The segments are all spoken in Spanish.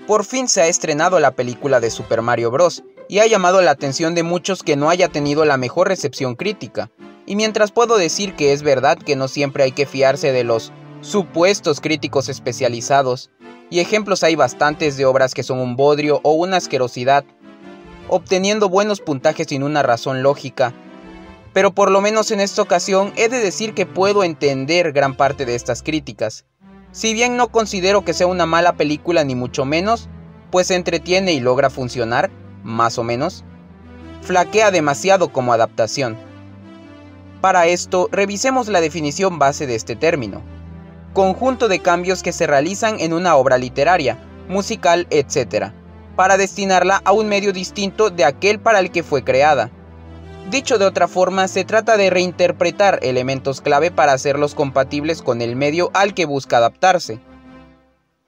Por fin se ha estrenado la película de Super Mario Bros. Y ha llamado la atención de muchos que no haya tenido la mejor recepción crítica. Y mientras puedo decir que es verdad que no siempre hay que fiarse de los supuestos críticos especializados, y ejemplos hay bastantes de obras que son un bodrio o una asquerosidad, obteniendo buenos puntajes sin una razón lógica, pero por lo menos en esta ocasión he de decir que puedo entender gran parte de estas críticas. Si bien no considero que sea una mala película ni mucho menos, pues entretiene y logra funcionar, más o menos, flaquea demasiado como adaptación. Para esto, revisemos la definición base de este término: conjunto de cambios que se realizan en una obra literaria, musical, etc., para destinarla a un medio distinto de aquel para el que fue creada. Dicho de otra forma, se trata de reinterpretar elementos clave para hacerlos compatibles con el medio al que busca adaptarse,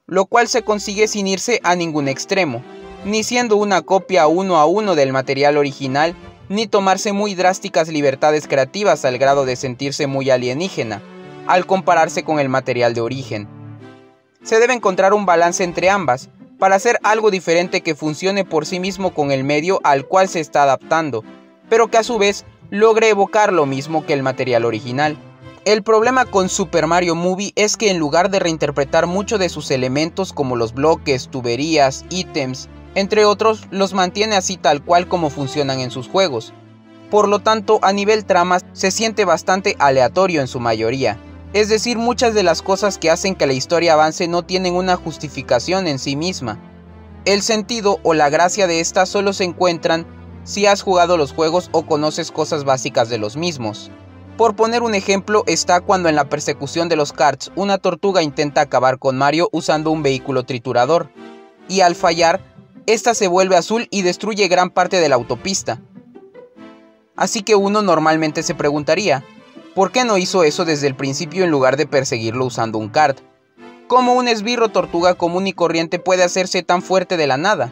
lo cual se consigue sin irse a ningún extremo, ni siendo una copia 1 a 1 del material original, ni tomarse muy drásticas libertades creativas al grado de sentirse muy alienígena, al compararse con el material de origen. Se debe encontrar un balance entre ambas, para hacer algo diferente que funcione por sí mismo con el medio al cual se está adaptando, pero que a su vez logre evocar lo mismo que el material original. El problema con Super Mario Movie es que en lugar de reinterpretar muchos de sus elementos como los bloques, tuberías, ítems, entre otros, los mantiene así tal cual como funcionan en sus juegos. Por lo tanto, a nivel trama se siente bastante aleatorio en su mayoría. Es decir, muchas de las cosas que hacen que la historia avance no tienen una justificación en sí misma. El sentido o la gracia de esta solo se encuentran si has jugado los juegos o conoces cosas básicas de los mismos. Por poner un ejemplo está cuando en la persecución de los karts una tortuga intenta acabar con Mario usando un vehículo triturador, y al fallar, esta se vuelve azul y destruye gran parte de la autopista. Así que uno normalmente se preguntaría, ¿por qué no hizo eso desde el principio en lugar de perseguirlo usando un kart? ¿Cómo un esbirro tortuga común y corriente puede hacerse tan fuerte de la nada?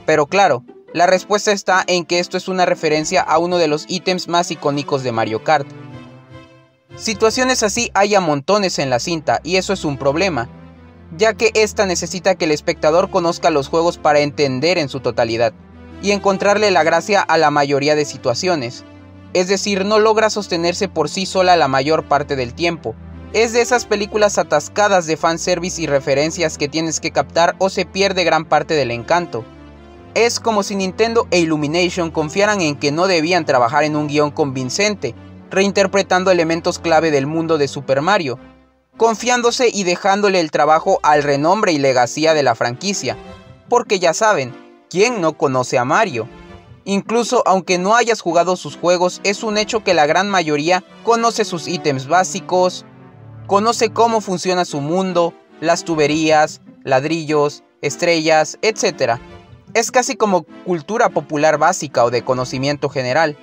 Pero claro, la respuesta está en que esto es una referencia a uno de los ítems más icónicos de Mario Kart. Situaciones así hay a montones en la cinta, y eso es un problema, ya que esta necesita que el espectador conozca los juegos para entender en su totalidad, y encontrarle la gracia a la mayoría de situaciones. Es decir, no logra sostenerse por sí sola la mayor parte del tiempo. Es de esas películas atascadas de fanservice y referencias que tienes que captar o se pierde gran parte del encanto. Es como si Nintendo e Illumination confiaran en que no debían trabajar en un guión convincente, reinterpretando elementos clave del mundo de Super Mario, confiándose y dejándole el trabajo al renombre y legacía de la franquicia, porque ya saben, ¿quién no conoce a Mario? Incluso aunque no hayas jugado sus juegos, es un hecho que la gran mayoría conoce sus ítems básicos, conoce cómo funciona su mundo, las tuberías, ladrillos, estrellas, etc. Es casi como cultura popular básica o de conocimiento general.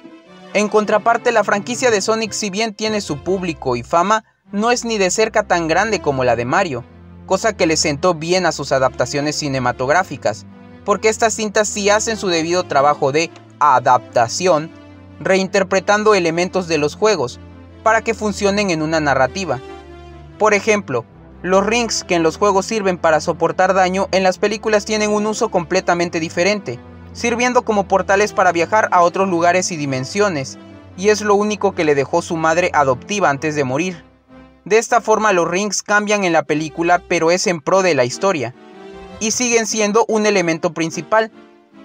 En contraparte, la franquicia de Sonic, si bien tiene su público y fama, no es ni de cerca tan grande como la de Mario, cosa que le sentó bien a sus adaptaciones cinematográficas, porque estas cintas sí hacen su debido trabajo de adaptación, reinterpretando elementos de los juegos, para que funcionen en una narrativa. Por ejemplo, los rings que en los juegos sirven para soportar daño, en las películas tienen un uso completamente diferente, sirviendo como portales para viajar a otros lugares y dimensiones, y es lo único que le dejó su madre adoptiva antes de morir. De esta forma los rings cambian en la película, pero es en pro de la historia, y siguen siendo un elemento principal,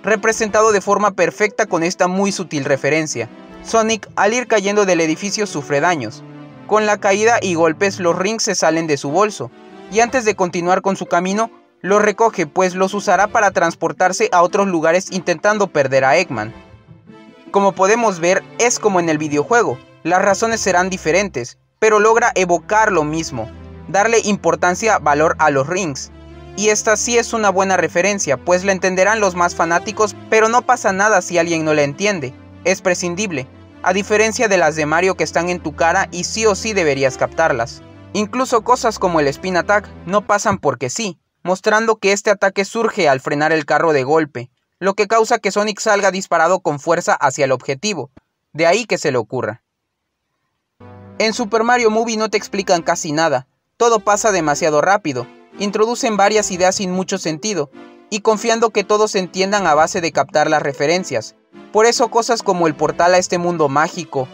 representado de forma perfecta con esta muy sutil referencia. Sonic, al ir cayendo del edificio, sufre daños. Con la caída y golpes los rings se salen de su bolso, y antes de continuar con su camino, los recoge, pues los usará para transportarse a otros lugares intentando perder a Eggman. Como podemos ver, es como en el videojuego, las razones serán diferentes, pero logra evocar lo mismo, darle importancia, valor a los rings. Y esta sí es una buena referencia, pues la entenderán los más fanáticos, pero no pasa nada si alguien no la entiende, es prescindible, a diferencia de las de Mario que están en tu cara y sí o sí deberías captarlas. Incluso cosas como el Spin Attack no pasan porque sí, mostrando que este ataque surge al frenar el carro de golpe, lo que causa que Sonic salga disparado con fuerza hacia el objetivo, de ahí que se le ocurra. En Super Mario Movie no te explican casi nada, todo pasa demasiado rápido, introducen varias ideas sin mucho sentido, y confiando que todos entiendan a base de captar las referencias. Por eso cosas como el portal a este mundo mágico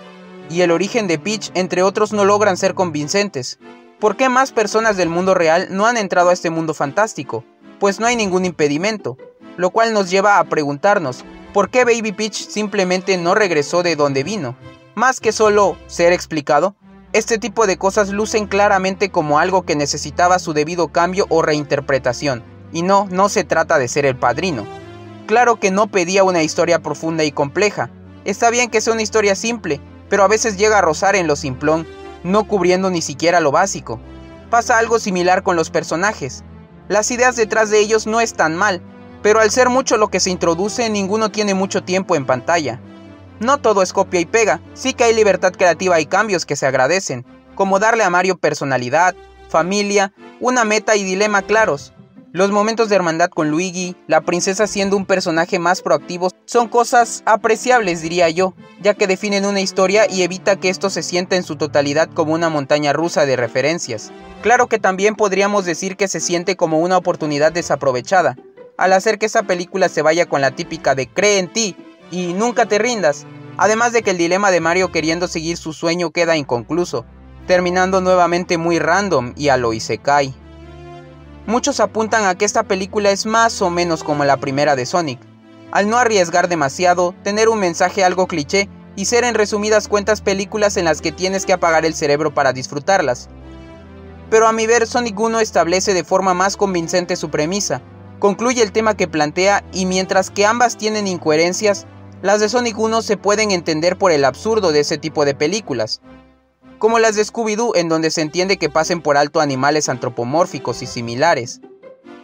y el origen de Peach, entre otros, no logran ser convincentes. ¿Por qué más personas del mundo real no han entrado a este mundo fantástico? Pues no hay ningún impedimento, lo cual nos lleva a preguntarnos, ¿por qué Baby Peach simplemente no regresó de donde vino? Más que solo ser explicado, este tipo de cosas lucen claramente como algo que necesitaba su debido cambio o reinterpretación, y no se trata de ser el padrino. Claro que no pedía una historia profunda y compleja, está bien que sea una historia simple, pero a veces llega a rozar en lo simplón, no cubriendo ni siquiera lo básico. Pasa algo similar con los personajes. Las ideas detrás de ellos no están mal, pero al ser mucho lo que se introduce, ninguno tiene mucho tiempo en pantalla. No todo es copia y pega, sí que hay libertad creativa y cambios que se agradecen, como darle a Mario personalidad, familia, una meta y dilema claros. Los momentos de hermandad con Luigi, la princesa siendo un personaje más proactivo, son cosas apreciables, diría yo, ya que definen una historia y evita que esto se sienta en su totalidad como una montaña rusa de referencias. Claro que también podríamos decir que se siente como una oportunidad desaprovechada, al hacer que esa película se vaya con la típica de cree en ti y nunca te rindas, además de que el dilema de Mario queriendo seguir su sueño queda inconcluso, terminando nuevamente muy random y a lo isekai. Muchos apuntan a que esta película es más o menos como la primera de Sonic, al no arriesgar demasiado, tener un mensaje algo cliché y ser en resumidas cuentas películas en las que tienes que apagar el cerebro para disfrutarlas. Pero a mi ver, Sonic 1 establece de forma más convincente su premisa, concluye el tema que plantea y mientras que ambas tienen incoherencias, las de Sonic 1 se pueden entender por el absurdo de ese tipo de películas, como las de Scooby-Doo, en donde se entiende que pasen por alto animales antropomórficos y similares,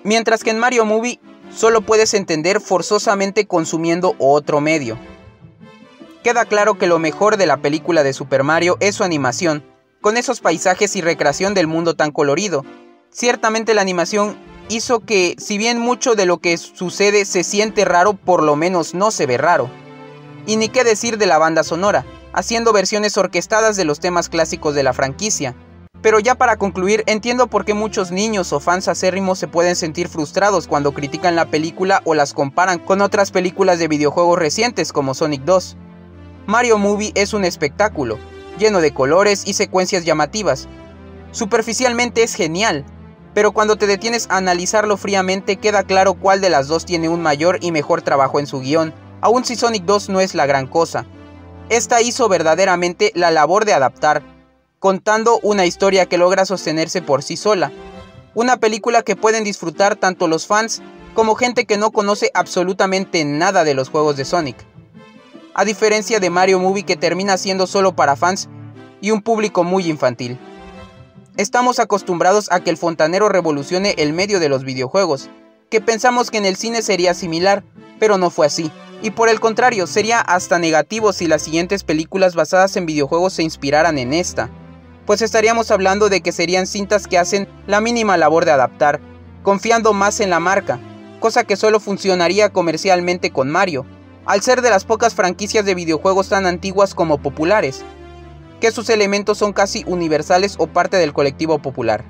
mientras que en Mario Movie solo puedes entender forzosamente consumiendo otro medio. Queda claro que lo mejor de la película de Super Mario es su animación, con esos paisajes y recreación del mundo tan colorido. Ciertamente la animación hizo que, si bien mucho de lo que sucede se siente raro, por lo menos no se ve raro. Y ni qué decir de la banda sonora, haciendo versiones orquestadas de los temas clásicos de la franquicia. Pero ya para concluir, entiendo por qué muchos niños o fans acérrimos se pueden sentir frustrados cuando critican la película o las comparan con otras películas de videojuegos recientes como Sonic 2. Mario Movie es un espectáculo, lleno de colores y secuencias llamativas. Superficialmente es genial, pero cuando te detienes a analizarlo fríamente queda claro cuál de las dos tiene un mayor y mejor trabajo en su guión, aun si Sonic 2 no es la gran cosa. Esta hizo verdaderamente la labor de adaptar, contando una historia que logra sostenerse por sí sola. Una película que pueden disfrutar tanto los fans como gente que no conoce absolutamente nada de los juegos de Sonic. A diferencia de Mario Movie, que termina siendo solo para fans y un público muy infantil. Estamos acostumbrados a que el fontanero revolucione el medio de los videojuegos, que pensamos que en el cine sería similar, pero no fue así. Y por el contrario, sería hasta negativo si las siguientes películas basadas en videojuegos se inspiraran en esta, pues estaríamos hablando de que serían cintas que hacen la mínima labor de adaptar, confiando más en la marca, cosa que solo funcionaría comercialmente con Mario, al ser de las pocas franquicias de videojuegos tan antiguas como populares, que sus elementos son casi universales o parte del colectivo popular.